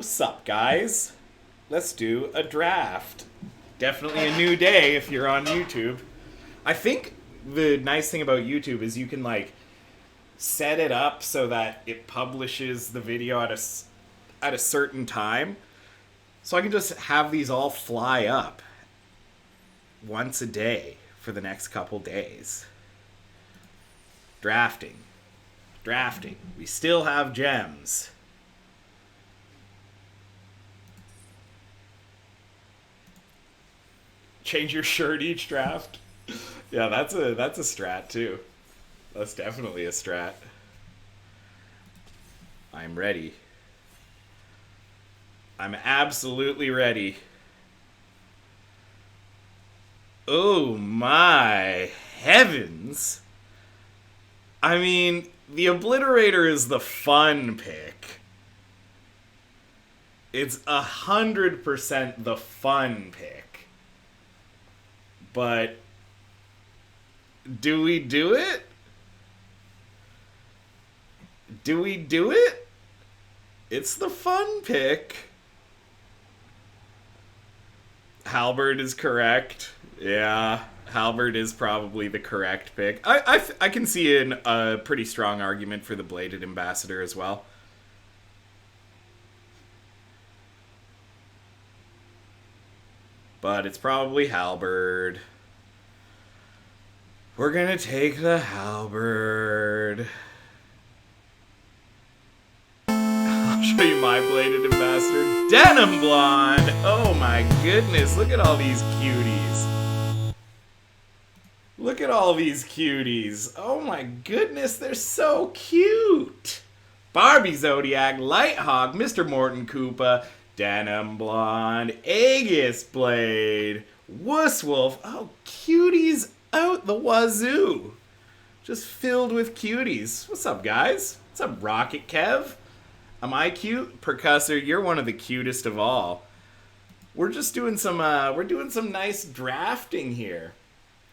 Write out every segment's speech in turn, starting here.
What's up, guys? Let's do a draft. Definitely a new day if you're on YouTube. I think the nice thing about YouTube is you can, like, set it up so that it publishes the video at a certain time. So I can just have these all fly up once a day for the next couple days. Drafting. Drafting. We still have gems. Change your shirt each draft. Yeah, that's a strat too. That's definitely a strat. I'm ready. I'm absolutely ready. Oh my heavens. I mean, the Obliterator is the fun pick. It's 100% the fun pick. But do we do it? Do we do it? It's the fun pick. Halberd is correct. Yeah, Halberd is probably the correct pick. I can see a pretty strong argument for the Bladed Ambassador as well. But it's probably Halberd. We're gonna take the Halberd. I'll show you my Bladed Ambassador. Denim Blonde! Oh my goodness, look at all these cuties. Look at all these cuties. Oh my goodness, they're so cute. Barbie Zodiac, Lighthawk, Mr. Morton Koopa, Denim Blonde, Aegis Blade, Wuss Wolf. Oh, cuties out the wazoo. Just filled with cuties. What's up, guys? What's up, Rocket Kev? Am I cute? Percussor, you're one of the cutest of all. We're just doing some nice drafting here.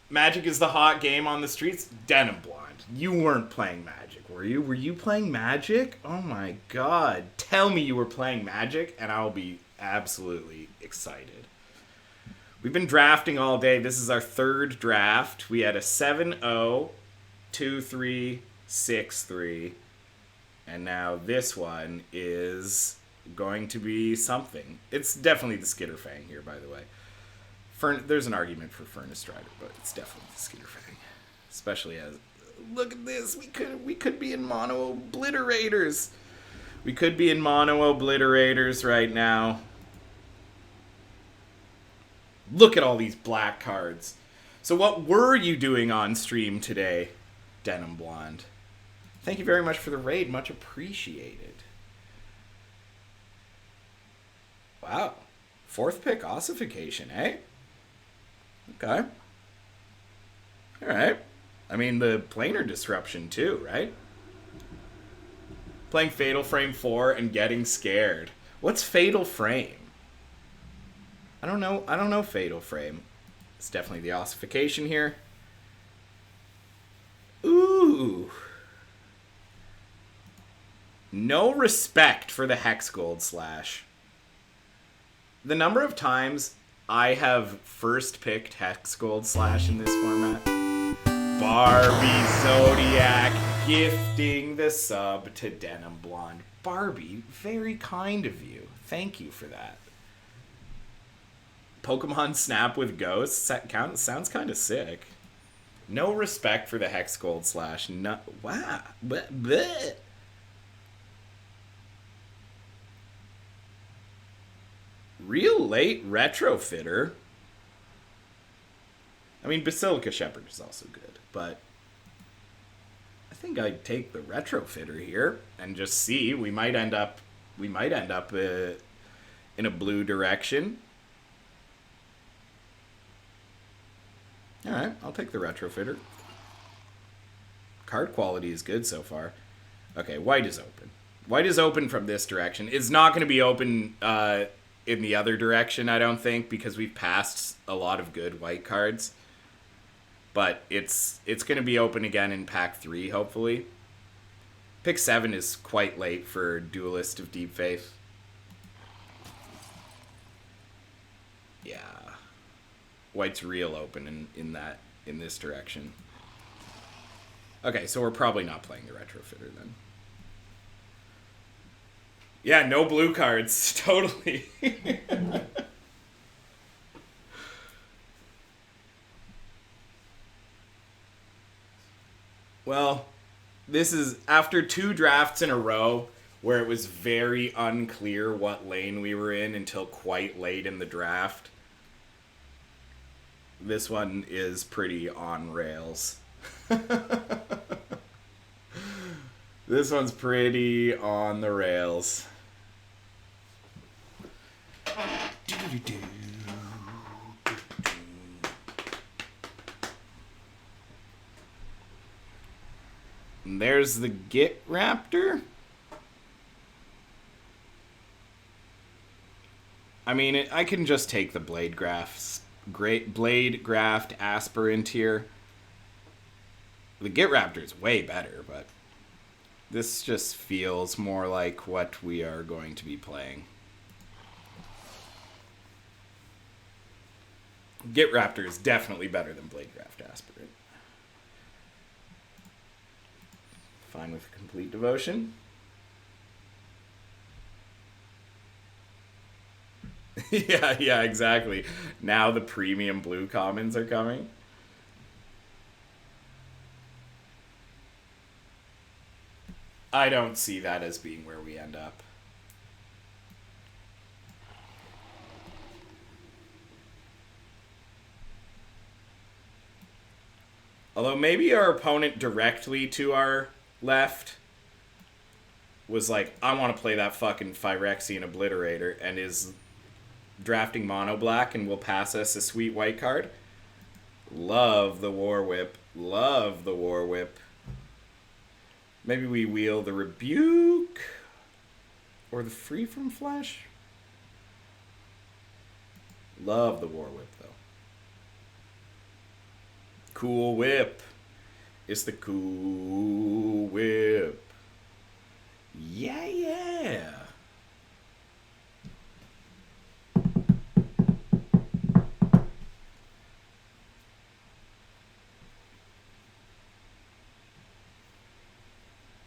Magic is the hot game on the streets. Denim Blonde, you weren't playing Magic, were you? Were you playing Magic? Oh my god. Tell me you were playing Magic, and I'll be absolutely excited. We've been drafting all day. This is our third draft. We had a 7-0, 2-3, 6-3. And now this one is going to be something. It's definitely the Skitterfang here, by the way. There's an argument for Furnace Strider, but it's definitely the Skitterfang. Especially as, look at this, we could be in mono obliterators. We could be in mono obliterators right now. Look at all these black cards. So what were you doing on stream today, Denim Blonde? Thank you very much for the raid, much appreciated. Wow, fourth pick ossification, eh? Okay. Alright. I mean, the planar disruption too, right? Playing Fatal Frame 4 and getting scared. What's Fatal Frame? I don't know Fatal Frame. It's definitely the ossification here. Ooh. No respect for the Hex Gold Slash. The number of times I have first picked Hex Gold Slash in this format. Barbie Zodiac gifting the sub to Denim Blonde. Barbie, very kind of you. Thank you for that. Pokemon Snap with Ghosts sounds kind of sick. No respect for the Hex Gold Slash. No, wow. Bleh. Real late Retrofitter. I mean, Basilica Shepherd is also good, but I think I'd take the Retrofitter here and just see. We might end up in a blue direction. All right, I'll take the Retrofitter. Card quality is good so far. Okay, white is open. White is open from this direction. It's not going to be open in the other direction, I don't think, because we've passed a lot of good white cards. But it's going to be open again in pack 3, hopefully. Pick 7 is quite late for Duelist of Deep Faith. White's real open in this direction. Okay, so we're probably not playing the Retrofitter then. Yeah, no blue cards. Totally. Well, this is after 2 drafts in a row where it was very unclear what lane we were in until quite late in the draft. This one is pretty on rails. This one's pretty on the rails. And there's the Git Raptor. I mean, I can just take the Blade Graft Aspirant here. The Git Raptor is way better, but this just feels more like what we are going to be playing. Git Raptor is definitely better than Blade Graft Aspirant. Fine with Complete Devotion. yeah, exactly. Now the premium blue commons are coming. I don't see that as being where we end up. Although maybe our opponent directly to our left was like, I want to play that fucking Phyrexian Obliterator, and is drafting mono black and will pass us a sweet white card. Love the War Whip. Love the War Whip. Maybe we wheel the Rebuke or the Free from Flesh. Love the War Whip though. Cool Whip. It's the Cool Whip. Yeah.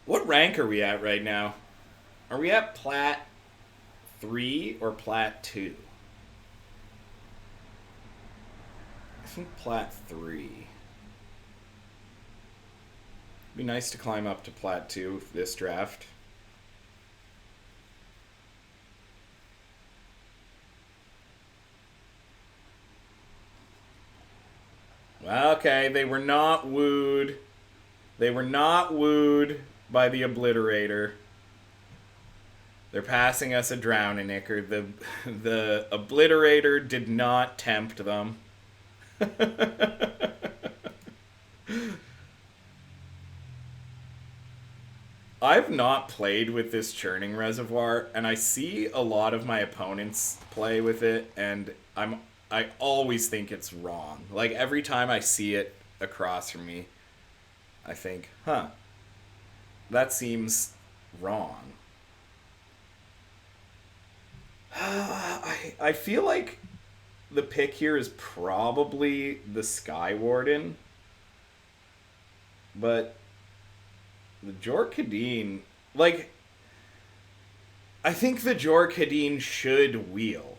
What rank are we at right now? Are we at Plat 3 or Plat 2? I think Plat 3. Be nice to climb up to Plat 2 this draft. Okay, they were not wooed. They were not wooed by the Obliterator. They're passing us a Drowninicker. The Obliterator did not tempt them. I've not played with this Churning Reservoir, and I see a lot of my opponents play with it, and I always think it's wrong. Like, every time I see it across from me, I think, huh, that seems wrong. I feel like the pick here is probably the Skywarden, but the Jor-Kadeen, like, I think the Jor-Kadeen should wheel,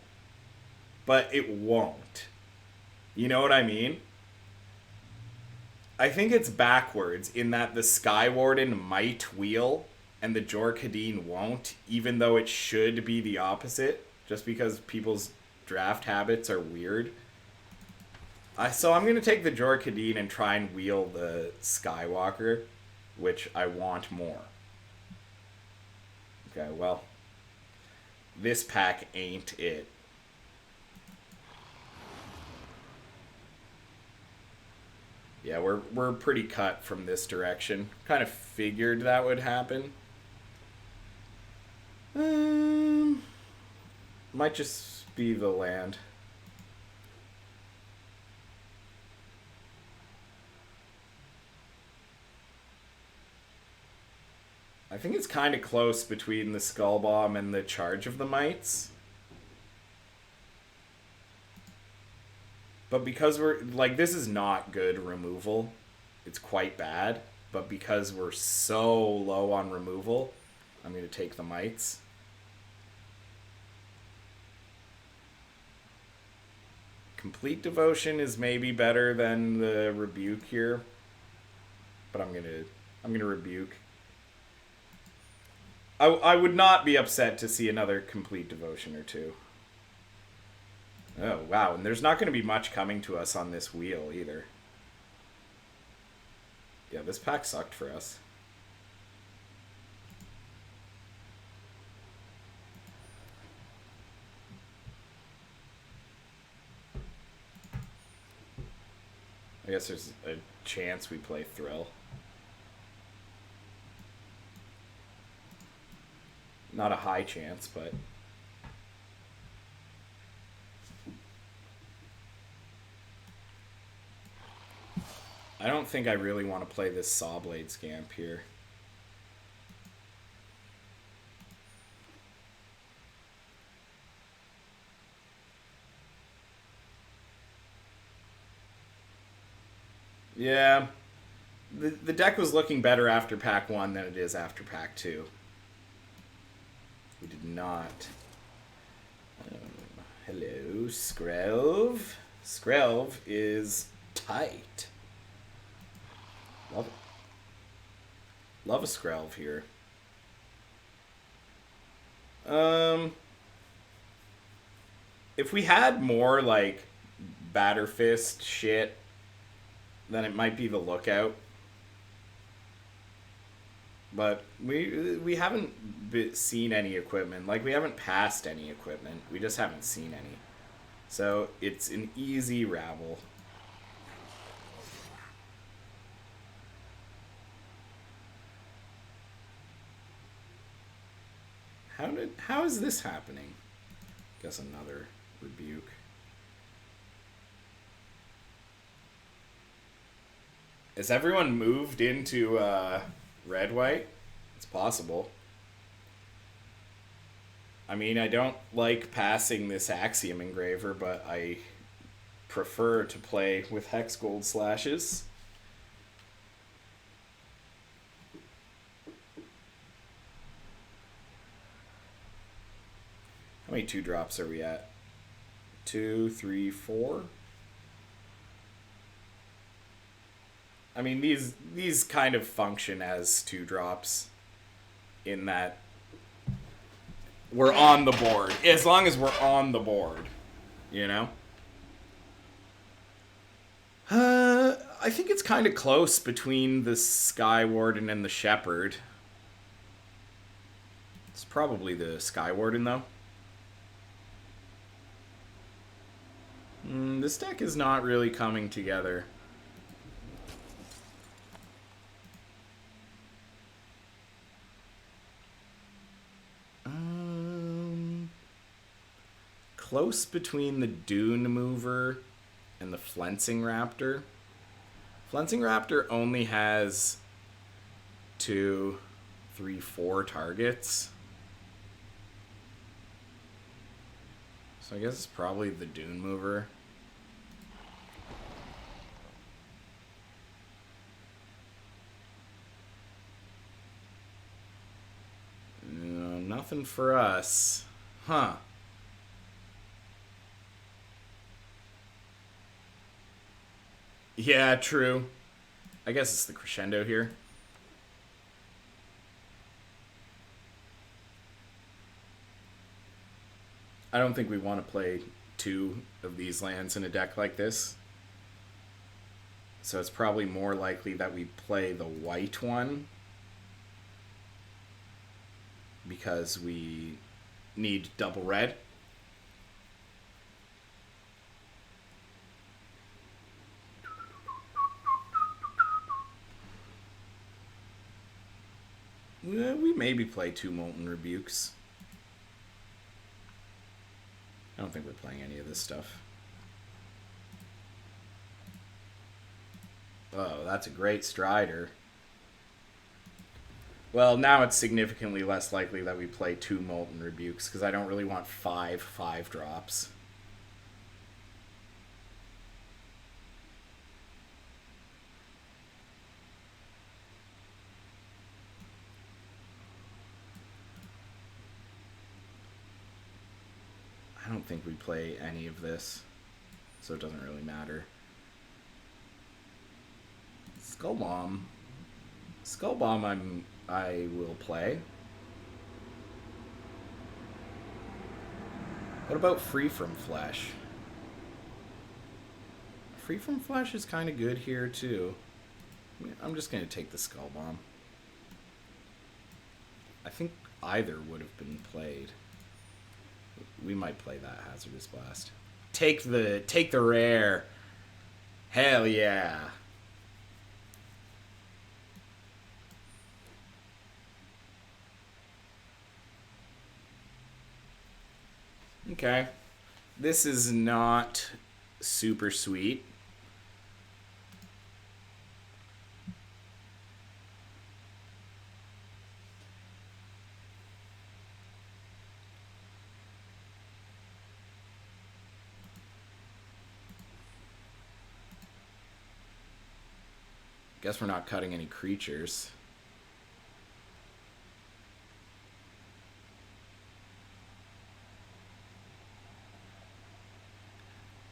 but it won't. You know what I mean? I think it's backwards in that the Skywarden might wheel and the Jor-Kadeen won't, even though it should be the opposite, just because people's draft habits are weird. So I'm going to take the Jor-Kadeen and try and wheel the Skywalker, which I want more. Okay, well, this pack ain't it. Yeah, we're pretty cut from this direction. Kind of figured that would happen. Might just be the land. I think it's kind of close between the Skull Bomb and the Charge of the Mites. But because we're, like, this is not good removal. It's quite bad. But because we're so low on removal, I'm going to take the mites. Complete Devotion is maybe better than the Rebuke here. But I'm gonna Rebuke. I would not be upset to see another Complete Devotion or two. Oh, wow. And there's not going to be much coming to us on this wheel either. Yeah, this pack sucked for us. I guess there's a chance we play Thrill. Not a high chance, but... I don't think I really want to play this Sawblade Scamp here. Yeah. The deck was looking better after pack 1 than it is after pack 2. We did not. Hello, Skrelv. Skrelv is tight. Love it. Love a Skrelv here. If we had more, like, Batter Fist shit, then it might be the Lookout. But we haven't seen any equipment. Like, we haven't passed any equipment. We just haven't seen any. So, it's an easy rabble. How is this happening? Guess another Rebuke. Has everyone moved into red-white? It's possible. I mean, I don't like passing this Axiom Engraver, but I prefer to play with Hex Gold Slashes. How many 2-drops are we at? 2, 3, 4? I mean, these kind of function as 2-drops in that we're on the board. As long as we're on the board, you know? I think it's kind of close between the Skywarden and the Shepherd. It's probably the Skywarden, though. This deck is not really coming together. Close between the Dune Mover and the Flensing Raptor. Flensing Raptor only has 2, 3, 4 targets. So I guess it's probably the Dune Mover. No, nothing for us. Huh. Yeah, true. I guess it's the Crescendo here. I don't think we want to play 2 of these lands in a deck like this. So it's probably more likely that we play the white one. Because we need double red. We maybe play 2 Molten Rebukes. I don't think we're playing any of this stuff. Oh, that's a great Strider. Well, now it's significantly less likely that we play 2 Molten Rebukes, because I don't really want 5 5-drops. don't think we play any of this, so it doesn't really matter. Skull Bomb. Skull Bomb I will play. What about Free From Flesh? Free From Flesh is kind of good here too. I'm just going to take the Skull Bomb. I think either would have been played. We might play that Hazardous Blast. Take the rare. Hell yeah. Okay. This is not super sweet. Guess we're not cutting any creatures.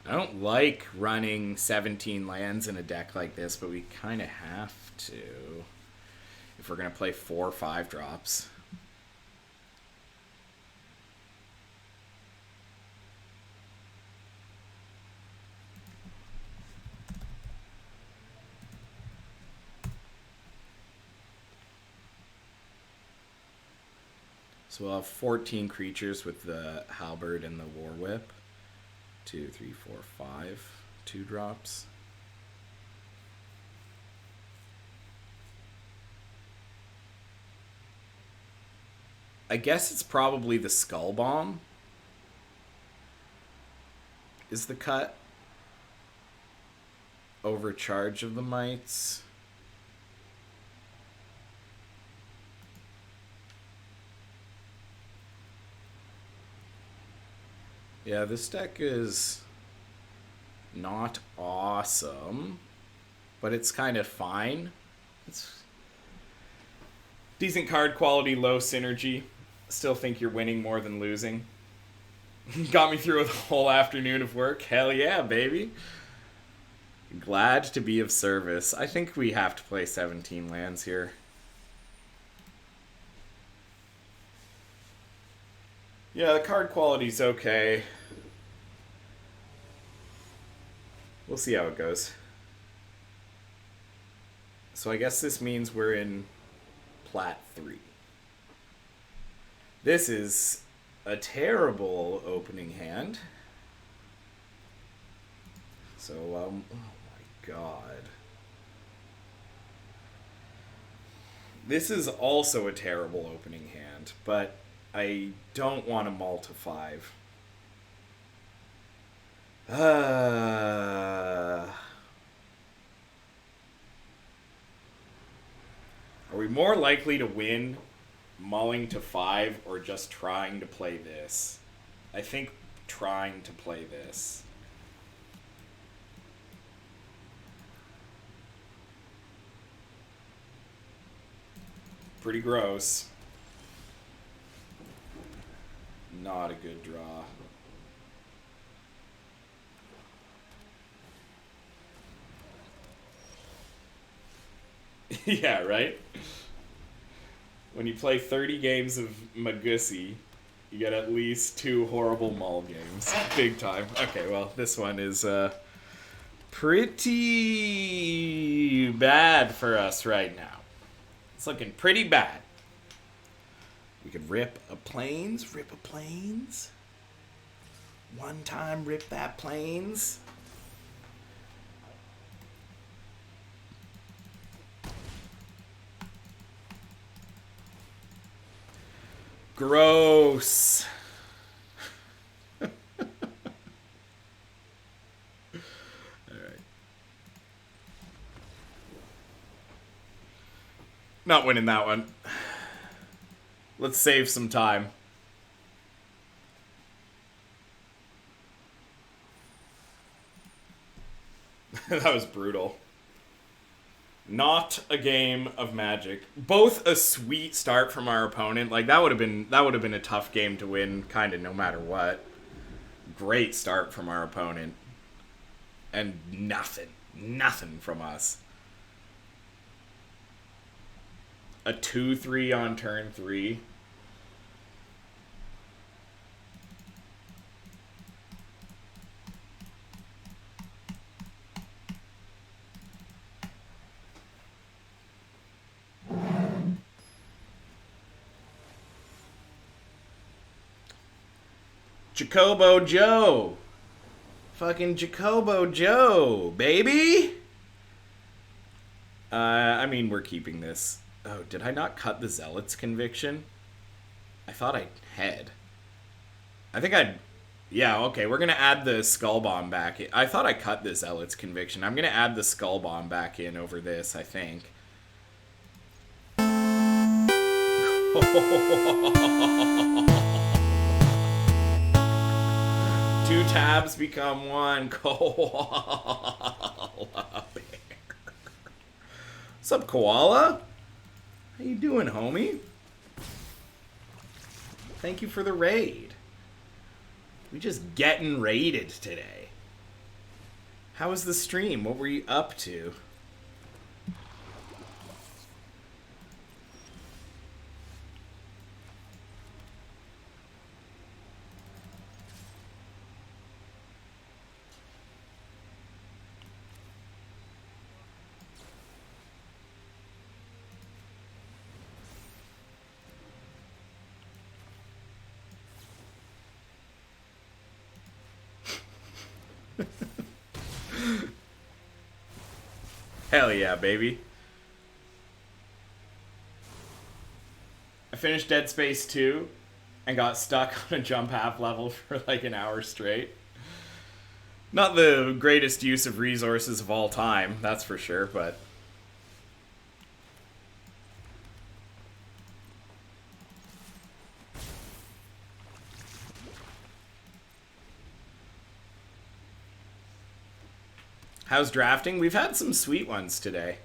I don't like running 17 lands in a deck like this, but we kind of have to if we're going to play 4 or 5 drops. So we'll have 14 creatures with the Halberd and the War Whip. 2, 3, 4, 5. 2 drops. I guess it's probably the Skull Bomb is the cut. Overcharge of the Mites. Yeah, this deck is not awesome, but it's kind of fine. It's decent card quality, low synergy. Still think you're winning more than losing. Got me through a whole afternoon of work. Hell yeah, baby. Glad to be of service. I think we have to play 17 lands here. Yeah, the card quality's okay. We'll see how it goes. So I guess this means we're in Plat 3. This is a terrible opening hand. So, oh my god. This is also a terrible opening hand, but I don't want to mull to 5. Are we more likely to win mulling to 5 or just trying to play this? I think trying to play this. Pretty gross. Not a good draw. Yeah, right? When you play 30 games of Magussy, you get at least 2 horrible mull games. Big time. Okay, well, this one is pretty bad for us right now. It's looking pretty bad. We could rip a Plains. One time rip that Plains. Gross. All right. Not winning that one. Let's save some time. That was brutal. Not a game of Magic. Both a sweet start from our opponent. Like that would have been a tough game to win, kind of no matter what. Great start from our opponent. And nothing from us. A 2-3 on turn 3. Jacobo Joe. Fucking Jacobo Joe, baby. I mean, we're keeping this. Oh, did I not cut the Zealot's Conviction? I thought I had. I think I'd... Yeah, okay, we're gonna add the Skull Bomb back in. I thought I cut the Zealot's Conviction. I'm gonna add the Skull Bomb back in over this, I think. Two tabs become one. Koala bear. What's up, Koala? How you doing, homie? Thank you for the raid. We just getting raided today. How was the stream? What were you up to? Hell yeah, baby. I finished Dead Space 2 and got stuck on a jump half level for like an hour straight. Not the greatest use of resources of all time, that's for sure, but... How's drafting? We've had some sweet ones today.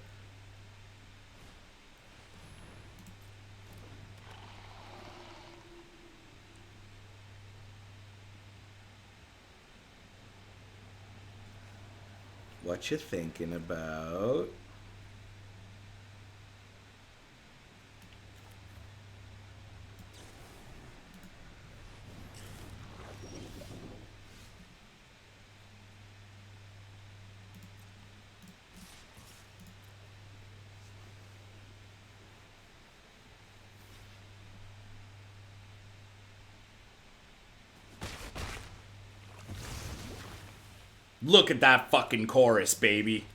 What you thinking about? Look at that fucking chorus, baby.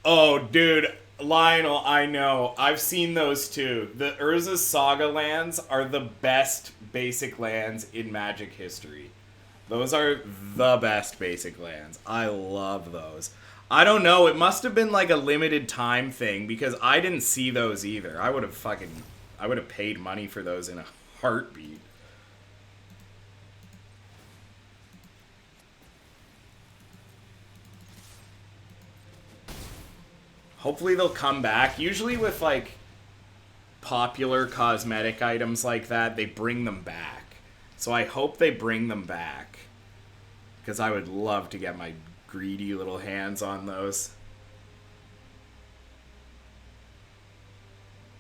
Oh, dude. Lionel, I know. I've seen those too. The Urza's Saga lands are the best basic lands in Magic history. Those are the best basic lands. I love those. I don't know. It must have been like a limited time thing because I didn't see those either. I would have paid money for those in a heartbeat. Hopefully they'll come back. Usually with like popular cosmetic items like that, they bring them back. So I hope they bring them back. Because I would love to get my greedy little hands on those.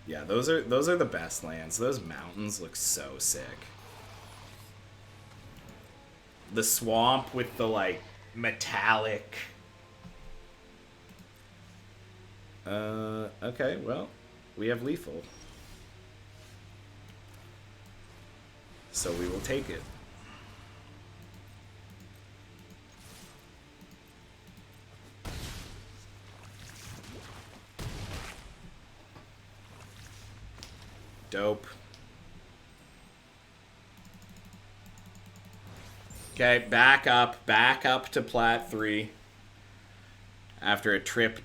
Yeah, those are the best lands. Those mountains look so sick. The swamp with the like metallic. Okay, well, we have lethal. So we will take it. Dope. Okay, back up to plat 3. After a trip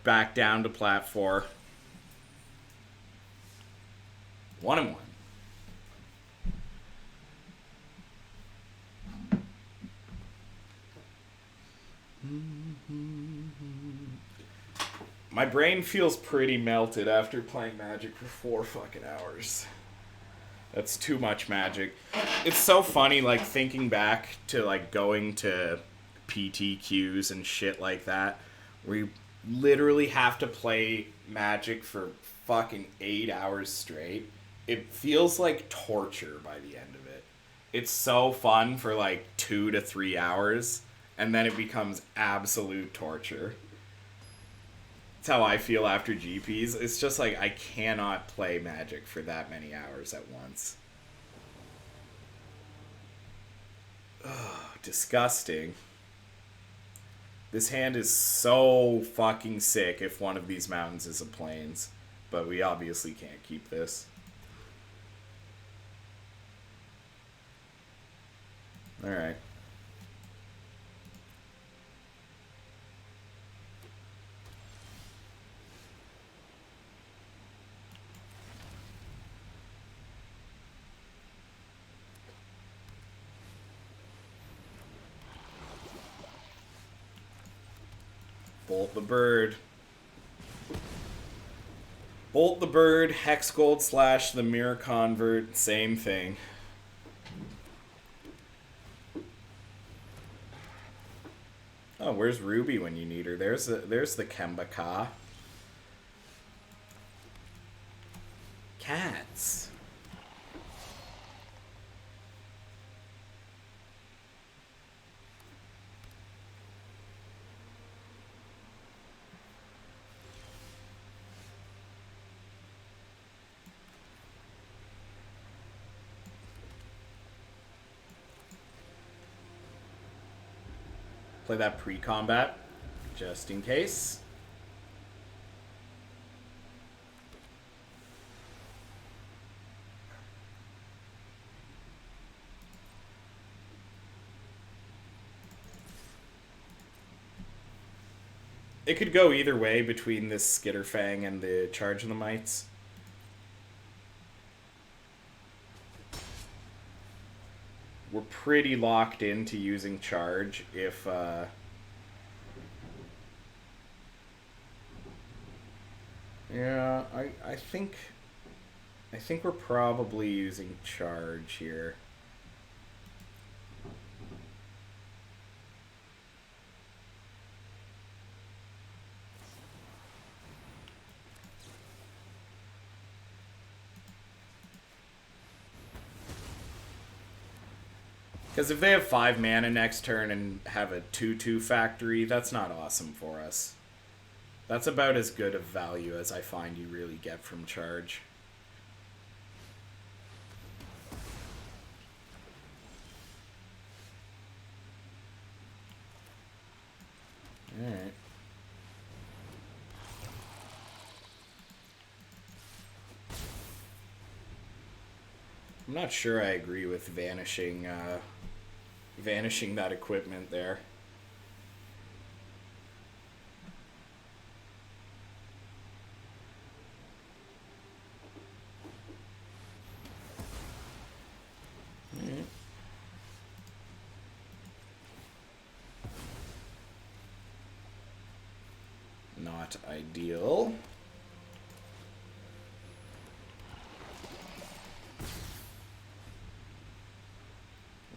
back down to plat 4. 1-1. My brain feels pretty melted after playing Magic for 4 fucking hours. That's too much Magic. It's so funny, like, thinking back to, like, going to PTQs and shit like that, where you literally have to play Magic for fucking 8 hours straight. It feels like torture by the end of it. It's so fun for, like, 2 to 3 hours, and then it becomes absolute torture. That's how I feel after GPs. It's just like I cannot play Magic for that many hours at once. Ugh, disgusting. This hand is so fucking sick if one of these mountains is a plains. But we obviously can't keep this. Alright. Bolt the bird. Bolt the bird, Hex Gold slash the Mirror Convert, same thing. Oh, where's Ruby when you need her? There's the Kembaka. Cats. Play that pre-combat, just in case. It could go either way between this Skitterfang and the Charge of the Mites. We're pretty locked into using Charge if, yeah, I think we're probably using Charge here. Because if they have 5 mana next turn and have a 2/2 factory, that's not awesome for us. That's about as good of value as I find you really get from Charge. Alright. I'm not sure I agree with vanishing that equipment there. Not ideal.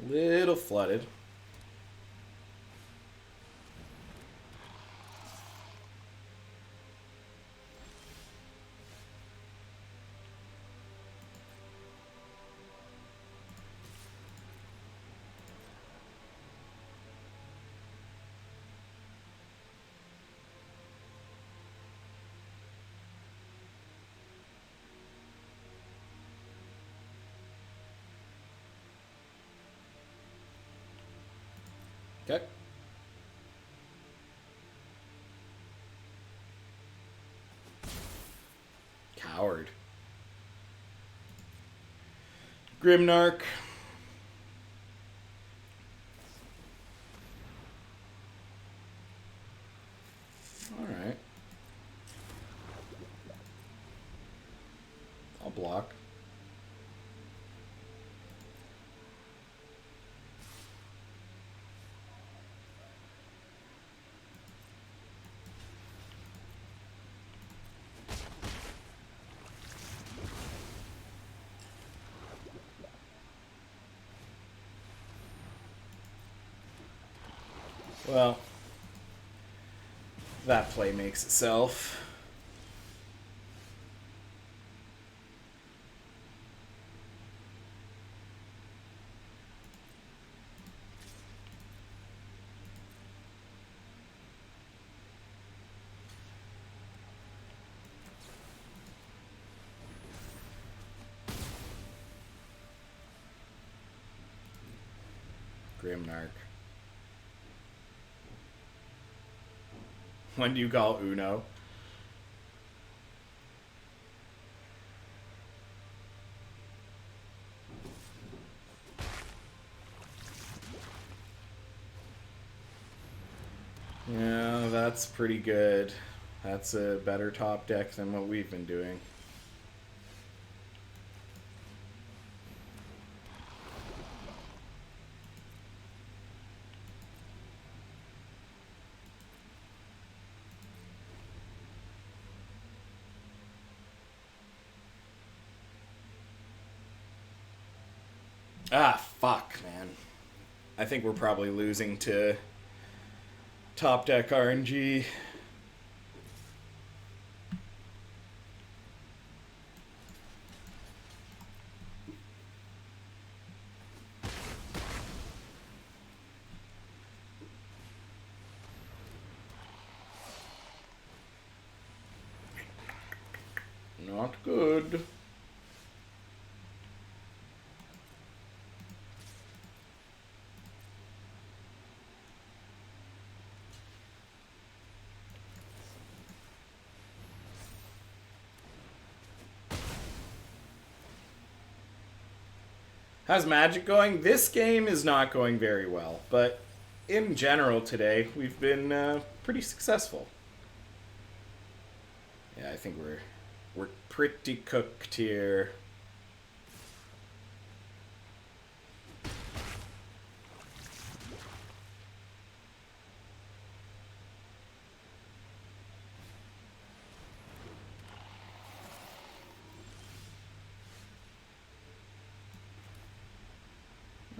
Little flooded. Okay. Coward. Grimnark. Alright. I'll block. Well, that play makes itself. Grimnark. When do you call Uno? Yeah, that's pretty good. That's a better top deck than what we've been doing. Ah, fuck, man. I think we're probably losing to top deck RNG. Not good. How's Magic going? This game is not going very well, but in general today, we've been pretty successful. Yeah, I think we're pretty cooked here.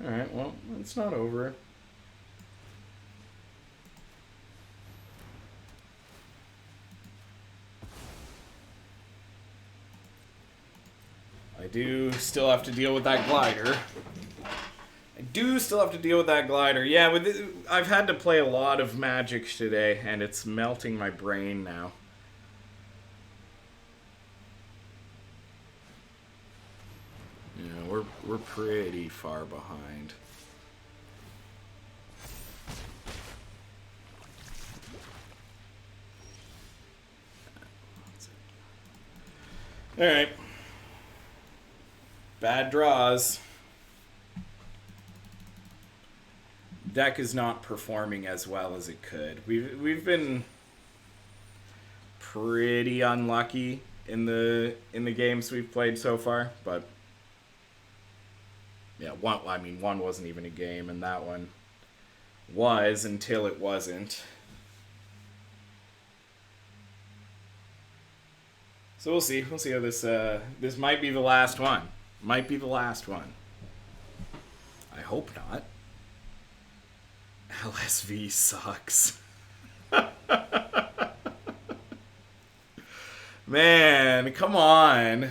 Alright, well, it's not over. I do still have to deal with that glider. Yeah, with it, I've had to play a lot of Magic today, and it's melting my brain now. Yeah, we're pretty far behind. Alright. Bad draws. Deck is not performing as well as it could. We've been pretty unlucky in the games we've played so far, but yeah, one wasn't even a game, and that one was until it wasn't. So we'll see. We'll see how this might be the last one. Might be the last one. I hope not. LSV sucks. Man, come on.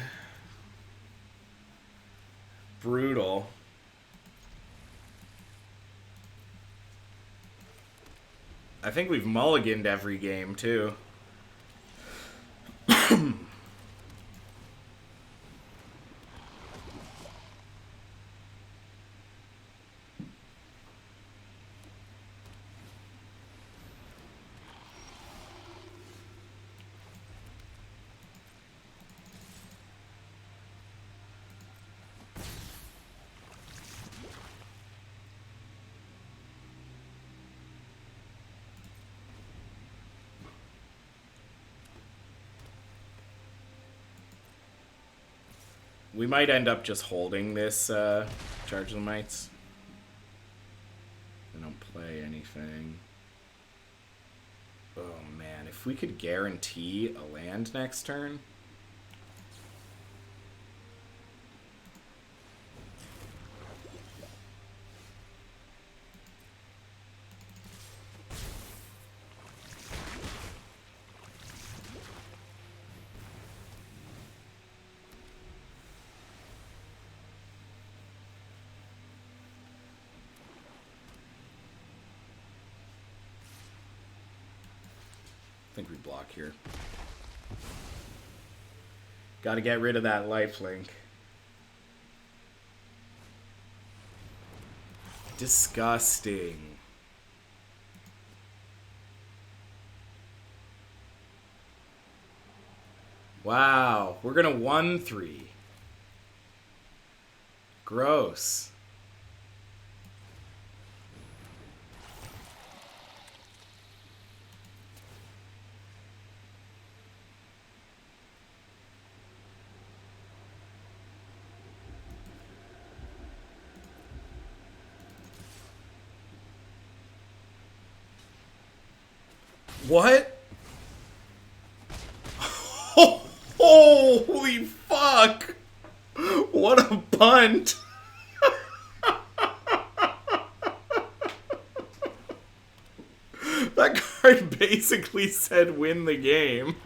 Brutal. I think we've mulliganed every game, too. We might end up just holding this Charge of the Mites. They don't play anything. Oh man, if we could guarantee a land next turn. I think we block here. Got to get rid of that lifelink. Disgusting. Wow, we're gonna 1-3. Gross. What? Holy fuck! What a punt! That card basically said win the game.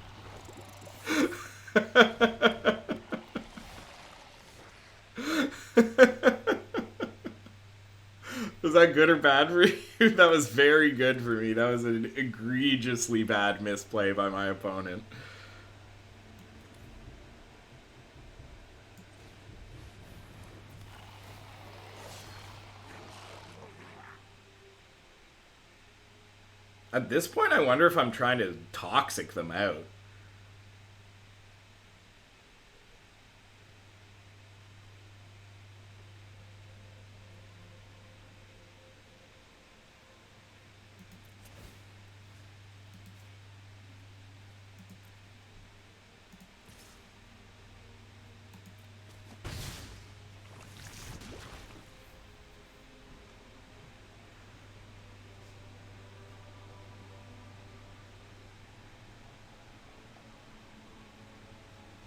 Was that good or bad for you? That was very good for me. That was an egregiously bad misplay by my opponent. At this point, I wonder if I'm trying to toxic them out.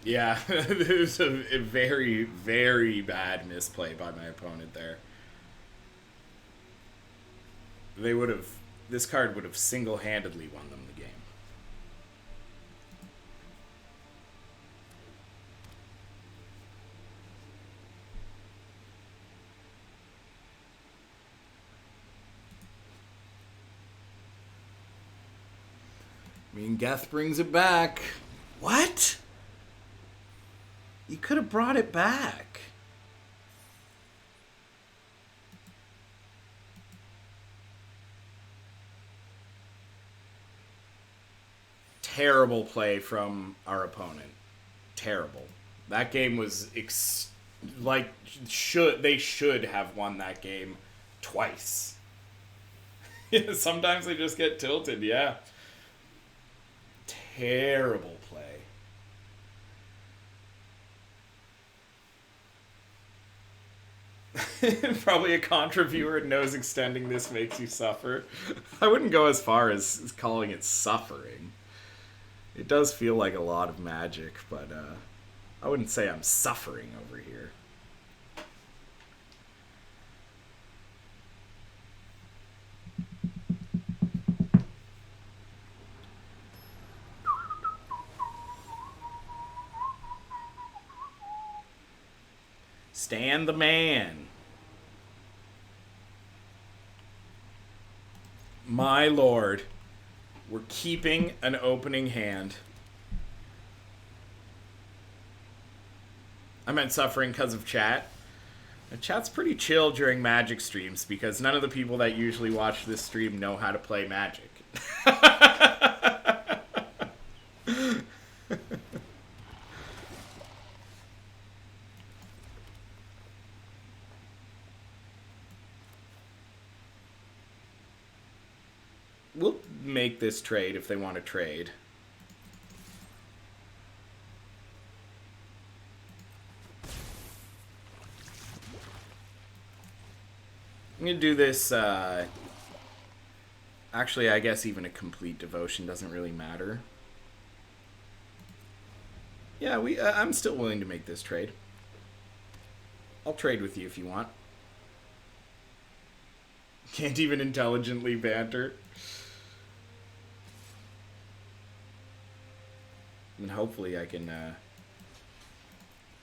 Yeah, it was a very, very bad misplay by my opponent there. They would have... This card would have single-handedly won them the game. I mean, Geth brings it back. What? You could have brought it back. Terrible play from our opponent. Terrible. That game was they should have won that game twice. Sometimes they just get tilted, yeah. Terrible play. Probably a Contra viewer knows extending this makes you suffer. I wouldn't go as far as calling it suffering. It does feel like a lot of magic, but I wouldn't say I'm suffering over here. Stan the man. My lord. We're keeping an opening hand. I meant suffering because of chat. Chat's pretty chill during Magic streams because none of the people that usually watch this stream know how to play Magic. We'll make this trade if they want to trade. I'm going to do this, actually, I guess even a complete devotion doesn't really matter. Yeah, I'm still willing to make this trade. I'll trade with you if you want. Can't even intelligently banter. And hopefully I can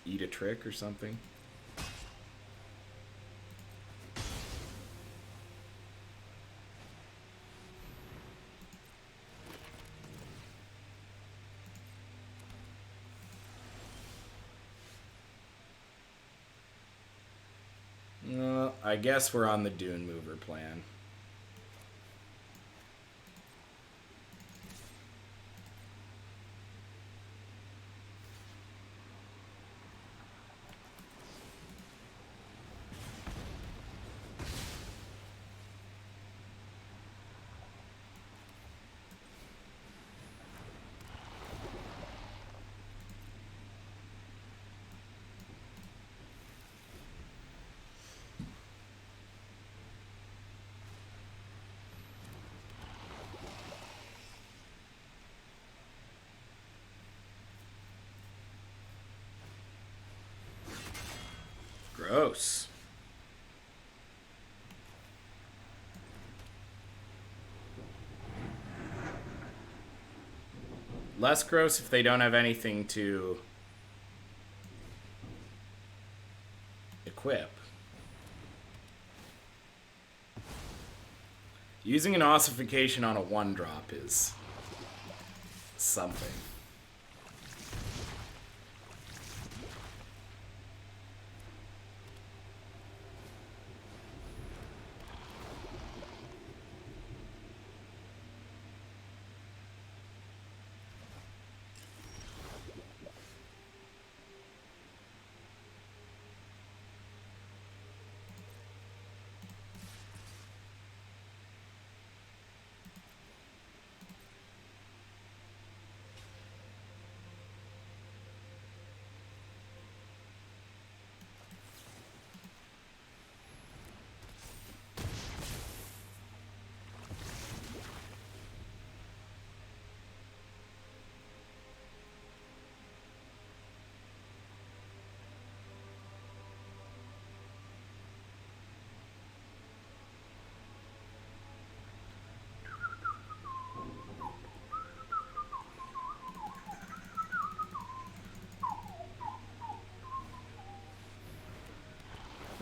eat a trick or something. I guess we're on the Dune Mover plan. Gross. Less gross if they don't have anything to equip. Using an ossification on a 1-drop is something.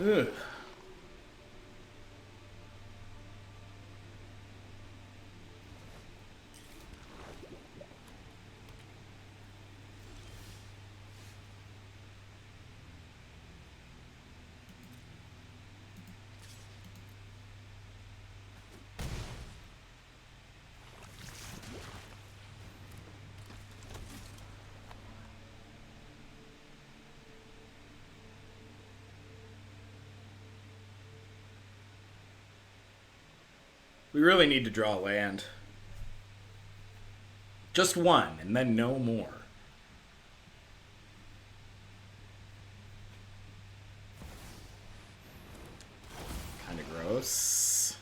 Ugh. We really need to draw land. Just one, and then no more. Kind of gross.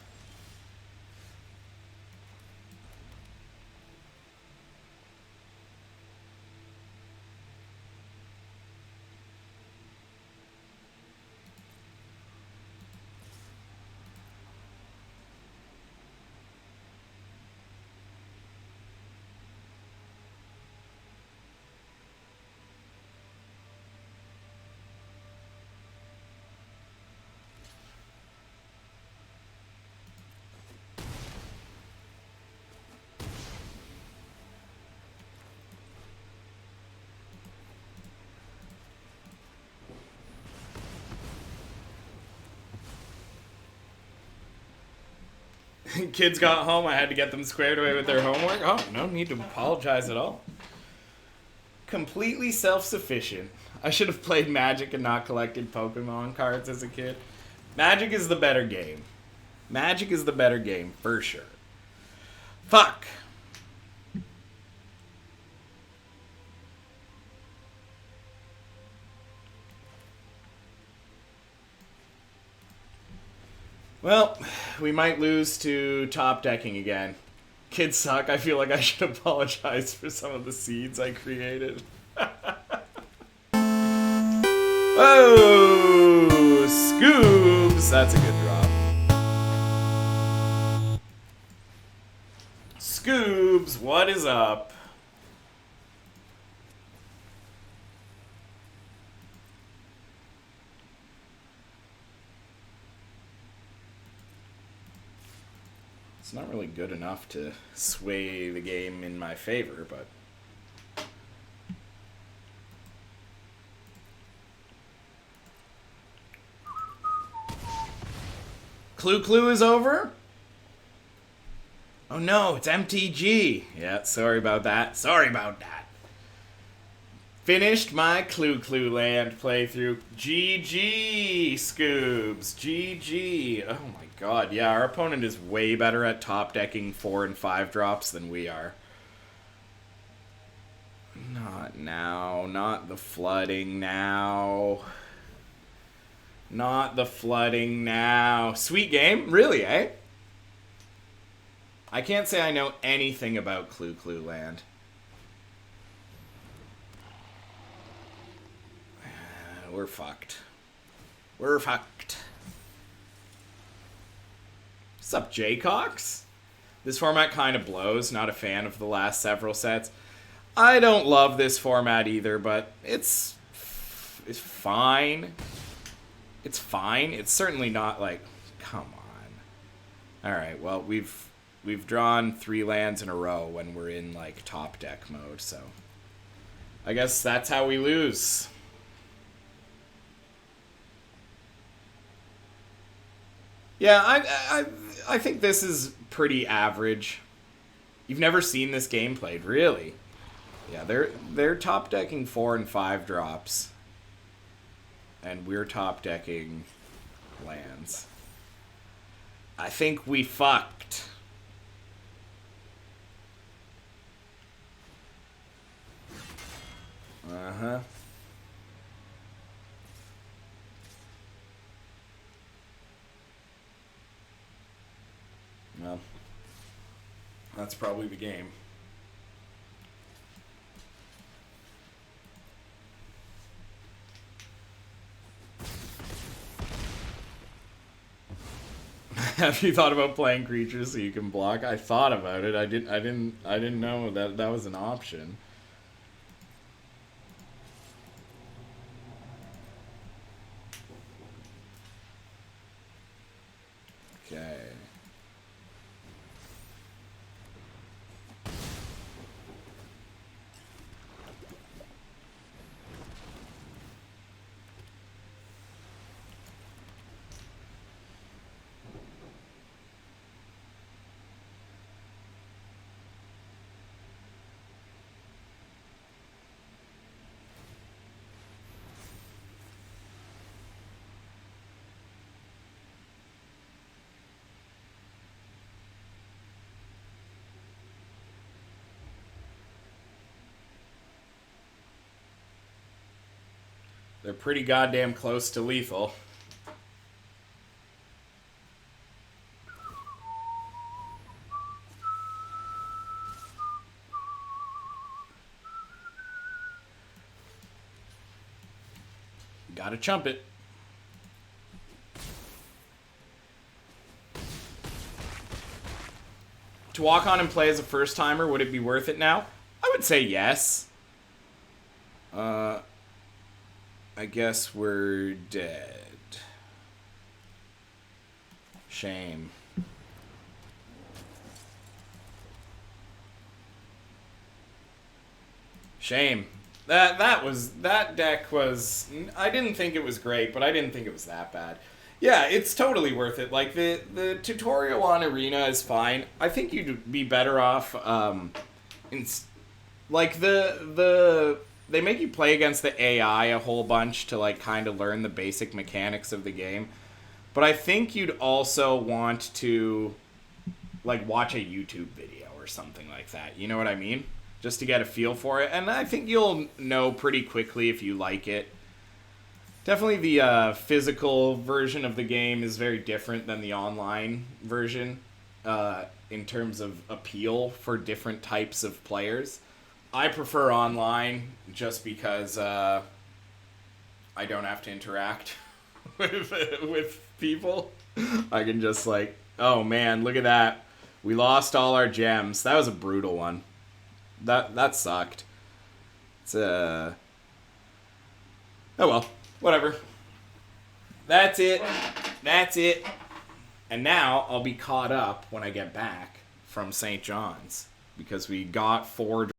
Kids got home, I had to get them squared away with their homework. Oh, no need to apologize at all. Completely self-sufficient. I should have played Magic and not collected Pokemon cards as a kid. Magic is the better game. Magic is the better game, for sure. Fuck. Well, we might lose to top decking again. Kids suck. I feel like I should apologize for some of the seeds I created. Oh, Scoobs. That's a good drop. Scoobs, what is up? It's not really good enough to sway the game in my favor, but... Clue is over? Oh no, it's MTG. Yeah, sorry about that. Sorry about that. Finished my Clue land playthrough. GG, Scoobs. GG. Oh my god. Yeah, our opponent is way better at top decking 4 and 5 drops than we are. Not now. Not the flooding now. Not the flooding now. Sweet game? Really, eh? I can't say I know anything about Clue land. We're fucked. We're fucked. What's up, Jaycox? This format kind of blows. Not a fan of the last several sets. I don't love this format either, but it's fine. It's fine. It's certainly not like, come on. All right, well, we've drawn 3 lands in a row when we're in like top deck mode, so I guess that's how we lose. Yeah, I think this is pretty average. You've never seen this game played, really? Yeah, they're top decking 4 and 5 drops, and we're top decking lands. I think we fucked. Uh-huh. Well, that's probably the game. Have you thought about playing creatures so you can block? I thought about it. I didn't know that was an option. Okay. They're pretty goddamn close to lethal. Gotta chump it. To walk on and play as a first timer, would it be worth it now? I would say yes. I guess we're dead. Shame. Shame. That deck was, I didn't think it was great, but I didn't think it was that bad. Yeah, it's totally worth it. Like the tutorial on Arena is fine. I think you'd be better off like they make you play against the AI a whole bunch to like kind of learn the basic mechanics of the game. But I think you'd also want to like watch a YouTube video or something like that. You know what I mean? Just to get a feel for it. And I think you'll know pretty quickly if you like it. Definitely the physical version of the game is very different than the online version in terms of appeal for different types of players. I prefer online just because I don't have to interact with people. I can just like, oh man, look at that. We lost all our gems. That was a brutal one. That sucked. It's oh well, whatever. That's it. That's it. And now I'll be caught up when I get back from St. John's because we got 4